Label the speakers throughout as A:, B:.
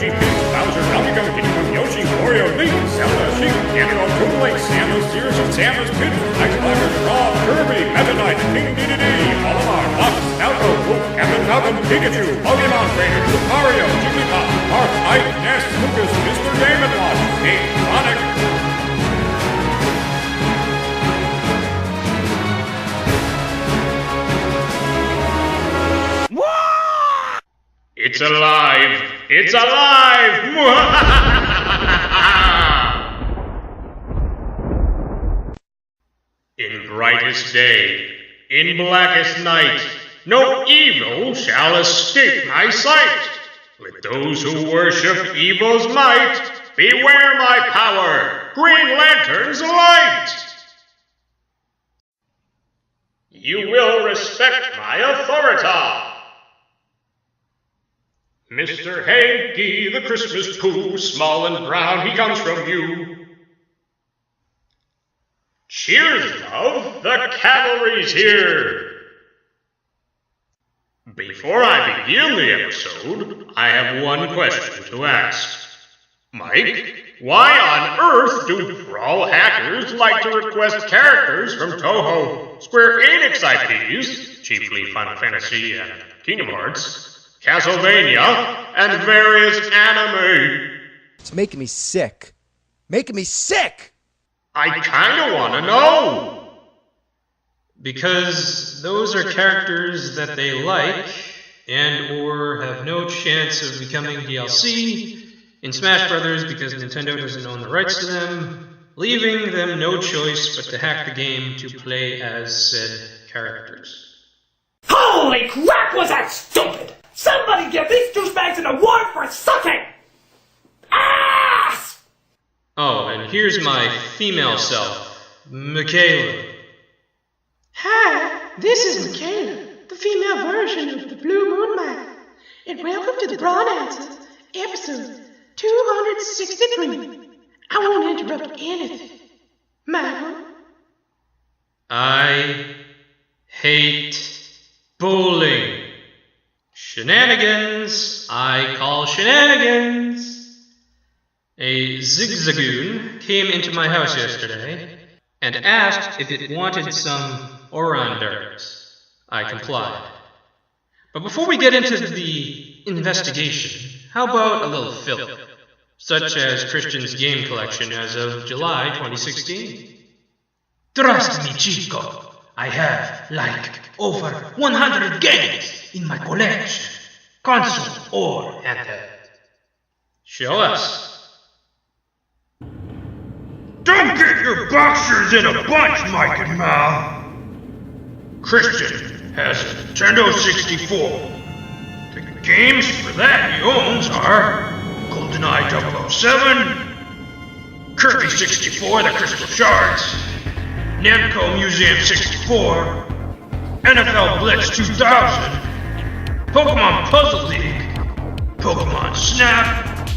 A: Luigi, Peach, Bowser, Donkey Kong, Diddy Kong, Yoshi, Wario, Link, Zelda, Sheik, Ganondorf, Toon Link, Samus, Sears, Samus, Pidge, Ice Climber, Rob, Kirby, Meta Knight, King Dedede, Olimar, Fox, Falco, Wolf, Captain Falcon, Pikachu, Pokemon Trainer, Lucario, Jigglypuff, Marth, Ike, Ness, Lucas, Mr. Game & Watch, Hey, Sonic. It's alive! It's alive! In brightest day, in blackest night, no evil shall escape my sight. Let those who worship evil's might beware my power, Green Lantern's light! You will respect my authority. Mr. Hanky, the Christmas poo, small and brown, he comes from you. Cheers, love, the cavalry's here. Before I begin the episode, I have one question to ask. Mike, why on earth do Brawl hackers like to request characters from Toho, Square Enix IPs, chiefly Final Fantasy and Kingdom Hearts, Castlevania, and various anime?
B: It's making me sick. Making me sick!
A: I kinda wanna know.
C: Because those are characters that they like and or have no chance of becoming DLC in Smash Brothers because Nintendo doesn't own the rights to them, leaving them no choice but to hack the game to play as said characters.
D: Holy crap, was that stupid! Somebody give these douchebags an award for sucking! Ass!
C: Oh, and here's my female self, Michaela.
E: Hi, this is Michaela, the female version of the Blue Moon Man, and welcome to the Brawl Announcer, episode 263. I won't interrupt anything. Michael?
C: I hate bowling. Shenanigans, I call shenanigans. A zigzagoon came into my house yesterday and asked if it wanted some Oran berries. I complied. But before we get into the investigation, how about a little filler, such as Christian's game collection as of July 2016?
D: Trust me, Chico. I have, over 100 games in my collection. Console or handheld.
C: Show us.
A: Don't get your boxers in a bunch, Mike and Mal. Christian has a Nintendo 64. The games for that he owns are GoldenEye 007, Kirby 64, The Crystal Shards, Namco Museum 64, NFL Blitz 2000, Pokemon Puzzle League, Pokemon Snap,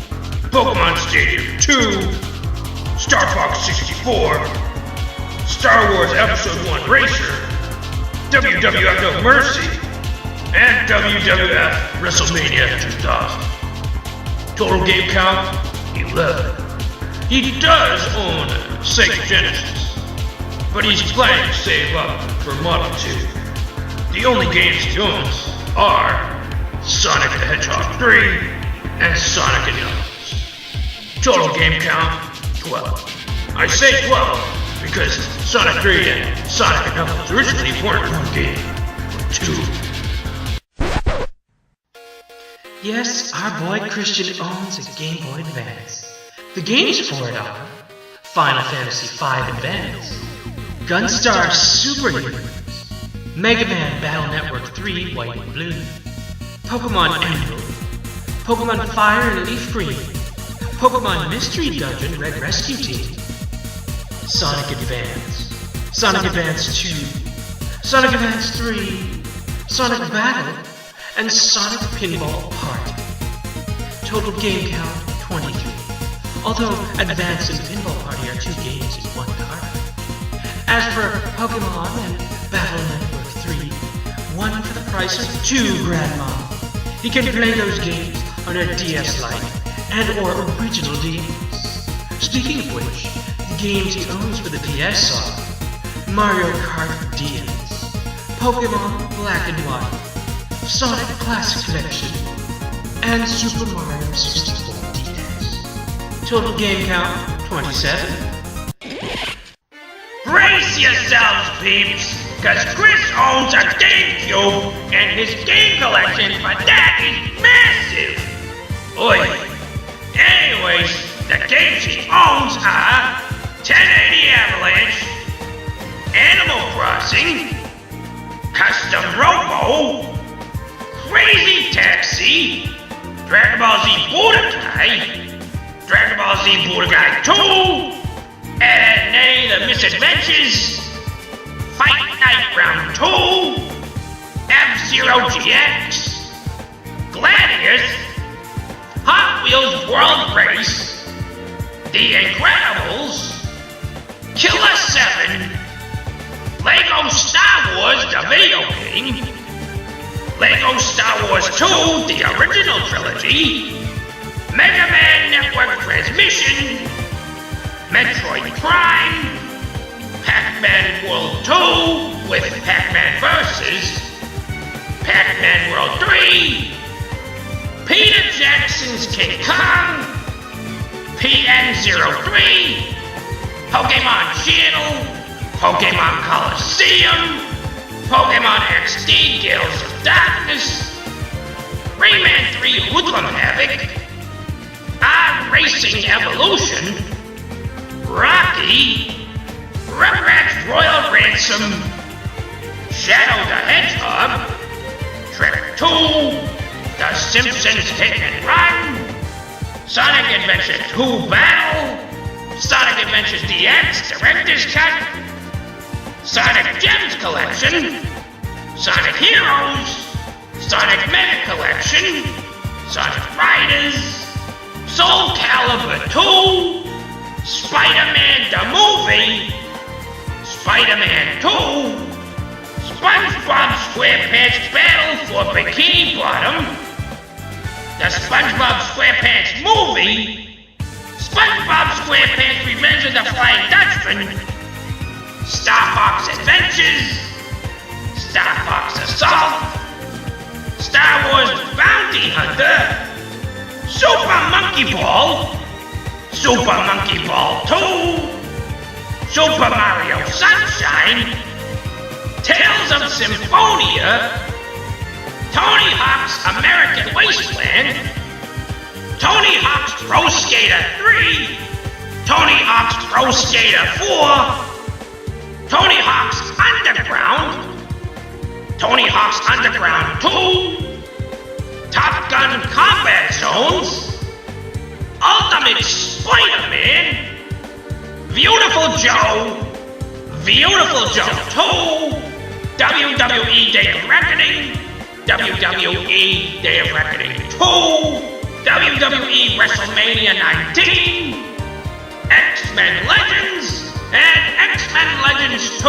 A: Pokemon Stadium 2, Star Fox 64, Star Wars Episode 1 Racer, WWF No Mercy, and WWF WrestleMania 2000. Total game count, 11. He does own a Sega Genesis, but he's planning to save up for Model 2. The only games he owns are Sonic the Hedgehog 3 and Sonic and Knuckles. Total game count, 12. I say 12 because Sonic 3 and Sonic and Knuckles originally weren't one game, but two.
E: Yes, our boy Christian owns a Game Boy Advance. The games for it are Final Fantasy V Advance, Gunstar Super Heroes, Mega Man Battle Network 3 White and Blue, Pokemon Emerald, Pokemon Fire and Leaf Green, Pokemon Mystery Dungeon Red Rescue Team, Sonic Advance, Sonic Advance 2, Sonic Advance 3, Sonic Battle, and Sonic Pinball Party. Total game count, 23. Although Advance and Pinball Party are 2 games in 1 card. As for Pokemon and Battle Network 3, 1 for the price of 2 Grandma. You can play those games on a DS Lite and or original games. Speaking of which, the games he owns for the PS are Mario Kart DS, Pokemon Black and White, Sonic Classic Collection, and Super Mario 64 DS. Total game count, 27.
A: Brace yourselves, peeps, cause Chris owns a GameCube, and his game collection for that is massive! Oi! Anyways, the games he owns are 1080 Avalanche, Animal Crossing, Custom Robo, Crazy Taxi, Dragon Ball Z Budokai, Dragon Ball Z Budokai 2, and Nay the Misadventures, Fight Night Round 2, F-Zero GX, Gladius, Hot Wheels World Race, The Incredibles, Killer 7, Lego Star Wars the video game, Lego Star Wars 2 the original trilogy, Mega Man Network Transmission, Metroid Prime, Pac-Man World 2 with Pac-Man vs. Pac-Man World 3, Peter Jackson's King Kong, PN03, Pokemon Channel, Pokemon Coliseum, Pokemon XD Gales of Darkness, Rayman 3 Hoodlum Havoc, Racing Evolution, Rocky, Rugrats Royal Ransom, Shadow the Hedgehog, Shrek 2, The Simpsons Hit and Run, Sonic Adventure 2 Battle, Sonic Adventures DX Director's Cut, Sonic Gems Collection, Sonic Heroes, Sonic Mega Collection, Sonic Riders, Soul Calibur 2, Spider-Man the Movie, Spider-Man 2, SpongeBob SquarePants Battle for Bikini Bottom, the SpongeBob SquarePants Movie, SpongeBob SquarePants Revenge of the Flying Dutchman, Star Fox Adventures, Star Fox Assault, Star Wars Bounty Hunter, Super Monkey Ball, Super Monkey Ball 2, Super Mario Sunshine, Tales of Symphonia, Tony Hawk's American Wasteland, Tony Hawk's Pro Skater 3, Tony Hawk's Pro Skater 4, Tony Hawk's Underground, Tony Hawk's Underground 2, Top Gun Combat Zones, Ultimate Spider-Man, Beautiful Joe 2, WWE Day of Reckoning, WWE Day of Reckoning 2, WWE WrestleMania 19, X-Men Legends, and X-Men Legends 2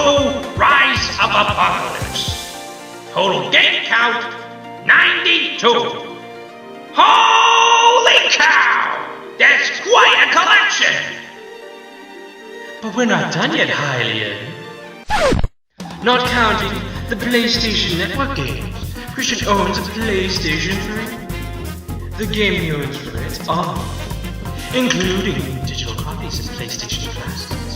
A: Rise of Apocalypse. Total game count, 92. Holy cow! That's quite a collection!
E: But we're not done yet, Hylian. Not counting the PlayStation Network games, Christian owns a PlayStation 3. The game he owns for it are, including digital copies of PlayStation Classics,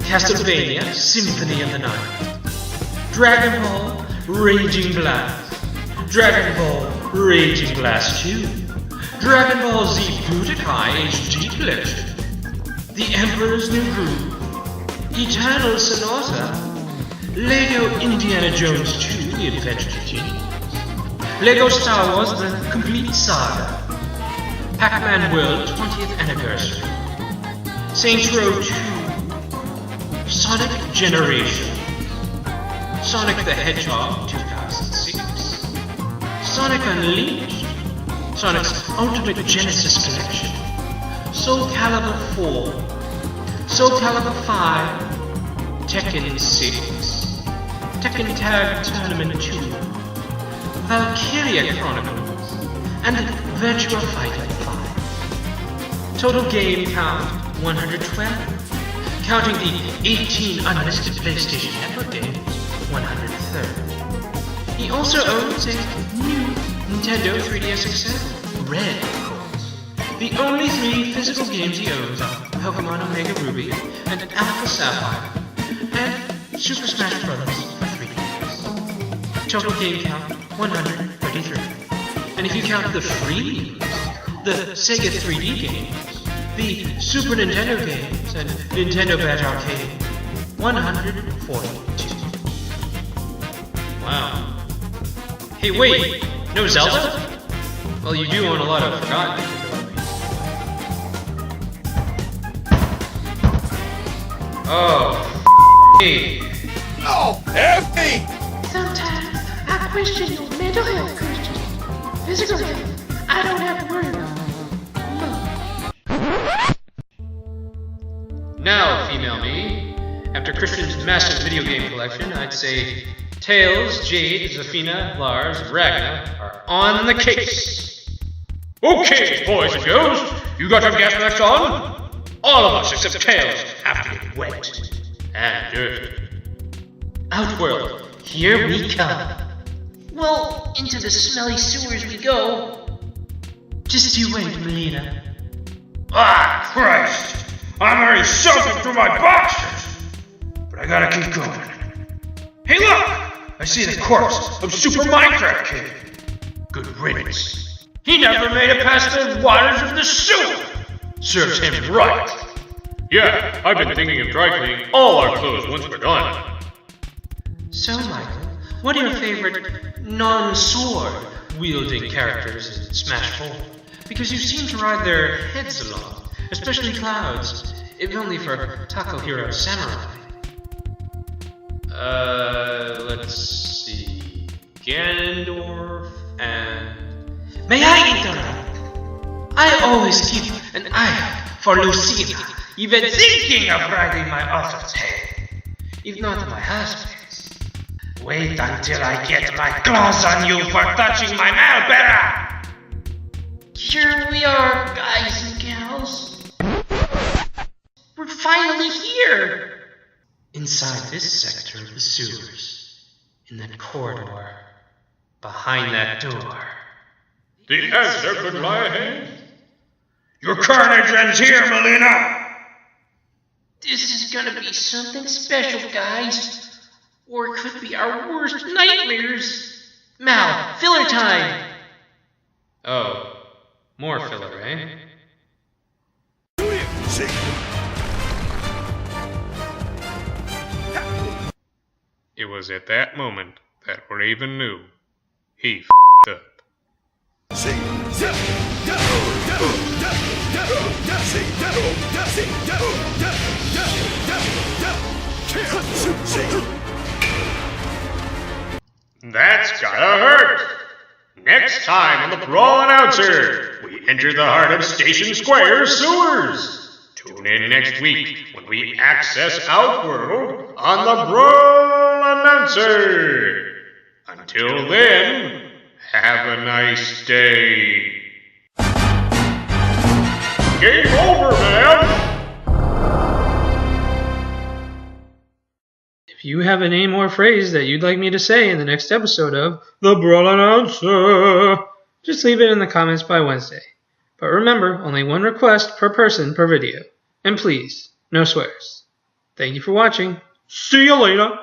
E: Castlevania Symphony of the Night, Dragon Ball Raging Blast, Dragon Ball Raging Blast 2, Dragon Ball Z Budokai HD Collection, The Emperor's New Groove, Eternal Sonata, Lego Indiana Jones 2 The Adventure Continues, Lego Star Wars The Complete Saga, Pac-Man World 20th Anniversary, Saints Row 2, Sonic Generation, Sonic the Hedgehog 2006, Sonic Unleashed, Sonic's Ultimate Genesis Collection, Soul Calibur 4, Soul Calibur 5, Tekken 6, Tekken Tag Tournament 2, Valkyria Chronicles, and Virtua Fighter 5. Total game count 112. Counting the 18 unlisted PlayStation Network games, 103rd. He also owns a new Nintendo 3DS XL, red of course. The only 3 physical games he owns are Pokemon Omega Ruby and Alpha Sapphire, and Super Smash Bros. For 3DS. Total game count 133. And if you count the free games, the Sega 3D games, the Super Nintendo games, and Nintendo Batch Arcade, 142.
C: Wow. Hey, wait! No Zelda? Well, you do own a lot of Forgotten capabilities. Oh, me.
B: Oh, F me!
F: Sometimes I question your mental health, Christian. Physical health, I don't have to worry about.
C: Now, female me, after Christian's massive video game collection, I'd say Tails, Jade, Zafina, Lars, Ragnar are on the case. Okay, boys and girls, you got your gas masks on? All of us except Tails have to get wet and dirty.
E: Outworld, here we come. Well, into the smelly sewers we go. Just you wait, Melina.
A: Ah, Christ! I'm already soaking through my boxers! But I gotta keep going. Hey look! I see the corpse of Super Minecraft Kid. Good riddance. He never made it past the waters of the sewer! Serves him right.
C: Yeah, I've been thinking of dry cleaning all our clothes once we're done.
E: So, Michael, what are your favorite non-sword wielding characters in Smash 4? Because you seem to ride their heads along, especially Clouds, if only for Taco Hero Samurai.
C: Let's see. Ganondorf and...
E: May I interrupt? I always keep an eye out for Lucina, even thinking of riding my author's head. If not my husband's. Wait until I get my claws on you for touching my Malbera! Here we are, guys and gals. We're finally here! Inside this sector of the sewers, in that corridor, behind that door.
C: The answer could lie ahead.
A: Your carnage ends here, Melina!
E: This is gonna be something special, guys. Or it could be our worst nightmares. Mal, filler time!
C: Oh, more filler, eh? It was at that moment that Raven knew he f***ed up. That's gotta hurt! Next time on the Brawl Announcer, we enter the heart of Station Square sewers. Tune in next week when we access Outworld on the Brawl Announcer. Until then, have a nice day. Game over, man!
E: If you have a name or phrase that you'd like me to say in the next episode of The Brawl Announcer, just leave it in the comments by Wednesday. But remember, only one request per person per video. And please, no swears. Thank you for watching. See you later.